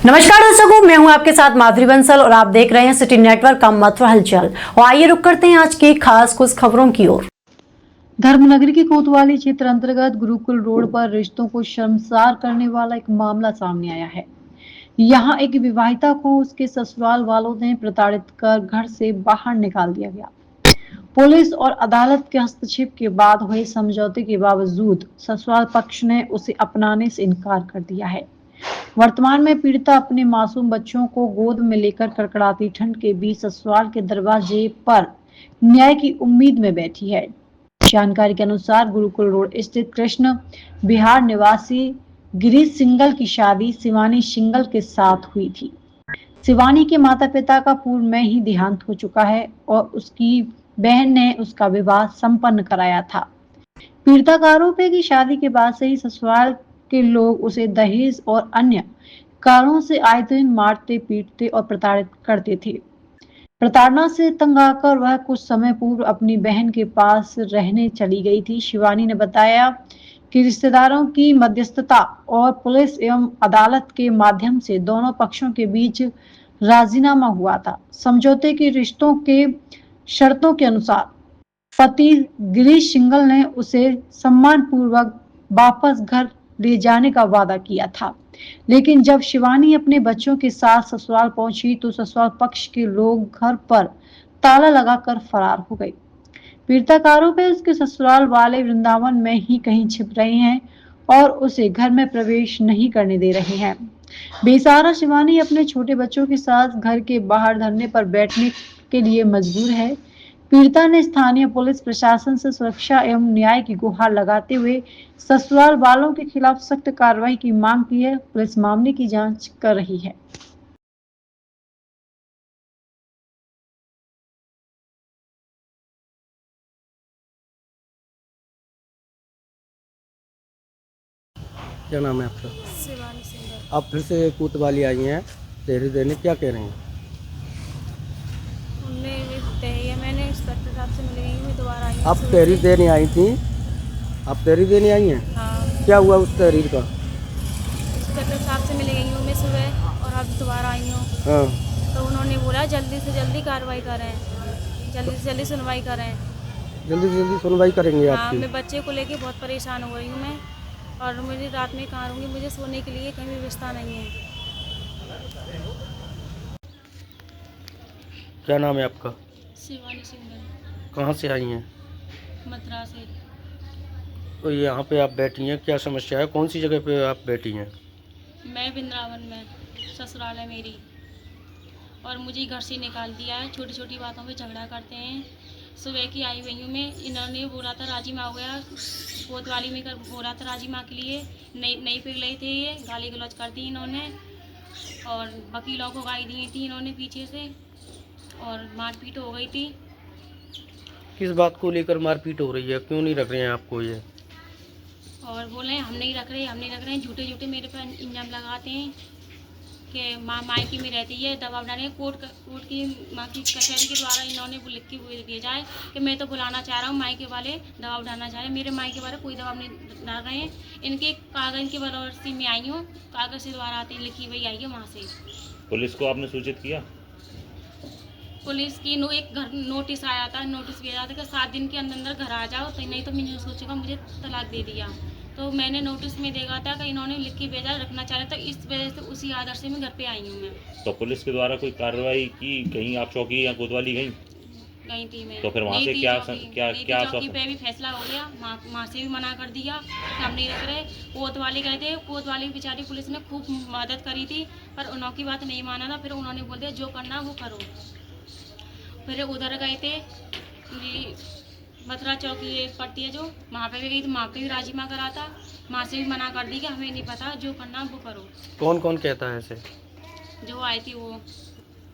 नमस्कार दर्शकों, मैं हूं आपके साथ माधुरी बंसल और आप देख रहे हैं सिटी नेटवर्क का मथुरा हलचल। और आइए रुक करते हैं आज की खास कुछ खबरों की ओर। धर्मनगरी के कोतवाली क्षेत्र अंतर्गत गुरुकुल रोड पर रिश्तों को शर्मसार करने वाला एक मामला सामने आया है। यहाँ एक विवाहिता को उसके ससुराल वालों ने प्रताड़ित कर घर से बाहर निकाल दिया गया। पुलिस और अदालत के हस्तक्षेप के बाद हुए समझौते के बावजूद ससुराल पक्ष ने उसे अपनाने से इनकार कर दिया है। वर्तमान में पीड़िता अपने मासूम बच्चों को गोद में लेकर कड़कड़ाती ठंड के बीच ससुराल के दरवाजे पर न्याय की उम्मीद में बैठी है। जानकारी के अनुसार गुरुकुल रोड स्थित कृष्ण बिहार निवासी गिरीश सिंगल की शादी शिवानी सिंगल के साथ हुई थी। शिवानी के माता पिता का पूर्व में ही देहांत हो चुका है और उसकी बहन ने उसका विवाह संपन्न कराया था। पीड़िता का आरोप है कि शादी के बाद से ही ससुराल के लोग उसे दहेज और अन्य कारणों से आए दिन मारते, पीटते और प्रताड़ित करते थे। प्रताड़ना से तंग आकर वह कुछ समय पूर्व अपनी बहन के पास रहने चली गई थी। शिवानी ने बताया कि रिश्तेदारों की मध्यस्थता और पुलिस एवं अदालत के माध्यम से दोनों पक्षों के बीच राजीनामा हुआ था। समझौते के रिश्तों के शर्तों के अनुसार पति गिरीश सिंगल ने उसे सम्मानपूर्वक वापस घर ले जाने का वादा किया था, लेकिन जब शिवानी अपने बच्चों के साथ ससुराल पहुंची तो ससुराल पक्ष के लोग घर पर ताला लगाकर फरार हो गए। पीड़िता का आरोप है उसके ससुराल वाले वृंदावन में ही कहीं छिप रहे हैं और उसे घर में प्रवेश नहीं करने दे रहे हैं। बेसहारा शिवानी अपने छोटे बच्चों के साथ घर के बाहर धरने पर बैठने के लिए मजबूर है। पीड़िता ने स्थानीय पुलिस प्रशासन से सुरक्षा एवं न्याय की गुहार लगाते हुए ससुराल वालों के खिलाफ सख्त कार्रवाई की मांग की है। पुलिस मामले की जांच कर रही है। क्या नाम है आपका? शिवानी सिंगर। आप फिर से कोतवाली आई हैं तहरीर देने, क्या कह रहे हैं? हमने मैंने इंस्पेक्टर साहब से मिल गई हूँ, मैं दोबारा आई हूँ। आप तहरीर देने आई थी? आप तहरीर देने आई हैं? हाँ, क्या हुआ उस तहरीर का? इंस्पेक्टर साहब से मिल गई हूँ मैं सुबह और अब दोबारा आई हूँ। हाँ, तो उन्होंने बोला जल्दी से जल्दी कार्रवाई करें, जल्दी से जल्दी सुनवाई करें। जल्दी से जल्दी सुनवाई करेंगे हाँ, आपकी। मैं बच्चे को लेके बहुत परेशान हो गई हूँ मैं, और मुझे रात में कहाँ रहूँगी, मुझे सोने के लिए कहीं भी व्यवस्था नहीं है। क्या नाम है आपका? शिवानी सिंगर, कहाँ से आई हैं? मथुरा से। तो यहाँ पे आप बैठी हैं, क्या समस्या है? कौन सी जगह पे आप बैठी हैं? मैं वृंदावन में, ससुराल है मेरी, और मुझे घर से निकाल दिया है। छोटी छोटी बातों पे झगड़ा करते हैं। सुबह की आई हुई हूँ मैं, इन्होंने बोला था राजी माँ हो गया, कोतवाली में कर बोला था राजी माँ के लिए, नहीं पिघले थे, ये गाली गलौज कर दी इन्होंने, और वकीलों को गाली दी थी इन्होंने पीछे से, और मारपीट हो गई थी। किस बात को लेकर मारपीट हो रही है? क्यों नहीं रख रहे हैं आपको ये? और बोले हम नहीं रख रहे, झूठे झूठे मेरे पर इल्ज़ाम लगाते हैं कि माँ मायके में रहती है, दबाव डाले। कोर्ट की माँ की कचहरी के द्वारा इन्होंने वो लिख के भेजा है कि मैं तो बुलाना चाह रहा हूँ, मायके वाले दबाव डालना चाह रहे हैं। मेरे मायके वाले कोई दबाव नहीं डाल रहे हैं। इनके कागज़ के बदौलत मैं आई हूँ, कागज़ से द्वारा आती लिखी हुई आई है वहाँ से। पुलिस को आपने सूचित किया? पुलिस की एक घर नोटिस आया था, नोटिस भेजा था कि 7 दिन के अंदर घर आ जाओ, तो नहीं तो मैंने सोचेगा मुझे तलाक दे दिया। तो मैंने नोटिस में देखा था कि इन्होंने लिख के भेजा, रखना चाह रहे, तो इस वजह से उसी आधार से मैं घर पे आई हूँ मैं। तो पुलिस के द्वारा कोई कार्रवाई की? कहीं आप चौकी या कोतवाली गई? गई थी मैं। तो फिर वहाँ से क्या चौकी पे भी फैसला हो गया, माँ से भी मना कर दिया कि हम नहीं रख रहे। कोतवाली गए थे, कोतवाली बेचारी पुलिस ने खूब मदद करी थी, पर उनकी बात नहीं माना था। फिर उन्होंने बोल दिया जो करना वो करो। फिर उधर गए थे, मथुरा चौकी पड़ती है जो, वहाँ पे भी गई थी, वहाँ पे भी राजी माँ करा था। माँ से भी मना कर दी कि हमें नहीं पता, जो करना वो करो। कौन कौन कहता है ऐसे? जो आई थी वो,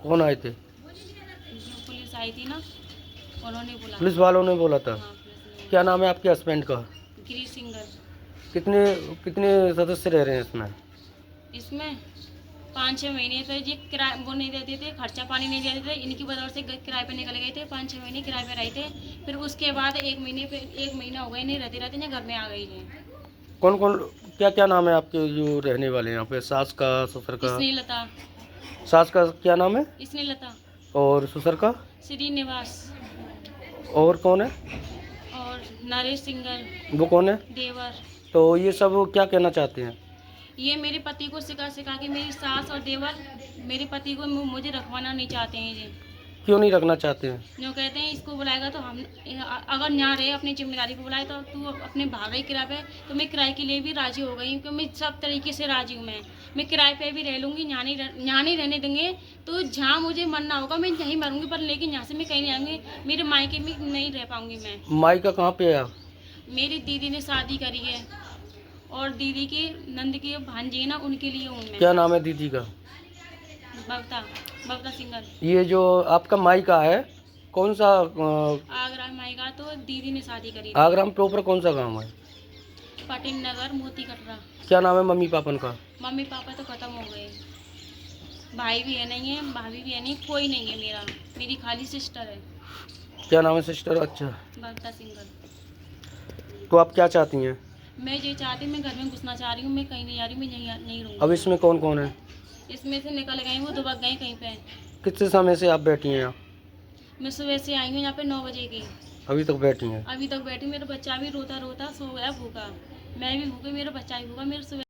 कौन आए थे? जो पुलिस आई थी ना, उन्होंने बोला। पुलिस वालों ने बोला था? हाँ, पुलिस ने। क्या नाम है आपके हस्बैंड का? गिरीश सिंगर। कितने कितने सदस्य रह रहे हैं इसमें? इसमें 5-6 महीने तो जी किराए वो नहीं देते थे, खर्चा पानी नहीं देते थे, इनकी बदौलत से किराए पे निकल गए थे। 5-6 महीने किराए पे रहे थे। फिर उसके बाद 1 महीना हो गए नहीं रहते रहते ना घर में आ गई है। कौन कौन क्या क्या नाम है आपके जो रहने वाले यहाँ पे? सास का, ससुर का? स्नेहलता। सास का क्या नाम है स्नेहलता। और ससुर का? श्रीनिवास। और कौन है? और नरेश सिंगल। वो कौन है? देवर। तो ये सब क्या कहना चाहते हैं? ये मेरे पति को सिखा सिखा के मेरी सास और देवर मेरे पति को मुझे रखवाना नहीं चाहते हैं। ये क्यों नहीं रखना चाहते हैं? जो कहते हैं इसको बुलाएगा तो हम अगर यहाँ रहे अपनी जिम्मेदारी को बुलाए तो तू अपने भाग रही किराए पे, तो मैं किराए के लिए भी राजी हो गई हूँ क्योंकि मैं सब तरीके से राजी हूँ। मैं किराए पे भी रह लूँगी, यहाँ नहीं रहने देंगे तो जहाँ मुझे मन ना होगा मैं यहीं मरूँगी, पर लेकिन यहाँ से मैं कहीं नहीं आऊँगी। मेरे मायके में नहीं रह पाऊँगी मैं। मायका कहाँ पे है? मेरी दीदी ने शादी करी है और दीदी की नंद की भांजी है ना, उनके लिए हूँ मैं। क्या नाम है दीदी का? बबता सिंगल। ये जो आपका मायका है कौन सा? आगरा मायका तो दीदी ने शादी करी थी। आगरा में प्रॉपर कौन सा गांव है? पटेल नगर, मोती कटरा। क्या नाम है मम्मी पापन का? मम्मी पापा तो खत्म हो गए, भाई भी है नहीं है, भाभी भी है नहीं, कोई नहीं है मेरा। मेरी खाली सिस्टर है। क्या नाम है सिस्टर? अच्छा, बबता सिंगल। तो आप क्या चाहती हैं? मैं ये चाहती, मैं घर में घुसना चाह रही हूँ, मैं कहीं नहीं जा रही, मैं नहीं रहूँगी। अब इसमें कौन कौन है? इसमें से निकल गए, वो दुबक गए कहीं पे। कितने समय से आप बैठी हैं यहाँ? मैं सुबह से आई हूँ यहाँ पे 9 बजे की, अभी तक बैठी हैं? अभी तक बैठी। मेरा बच्चा भी रोता रोता सो गया भूखा, मैं भी भूखी, मेरा बच्चा भी भूखा। मेरे सुबह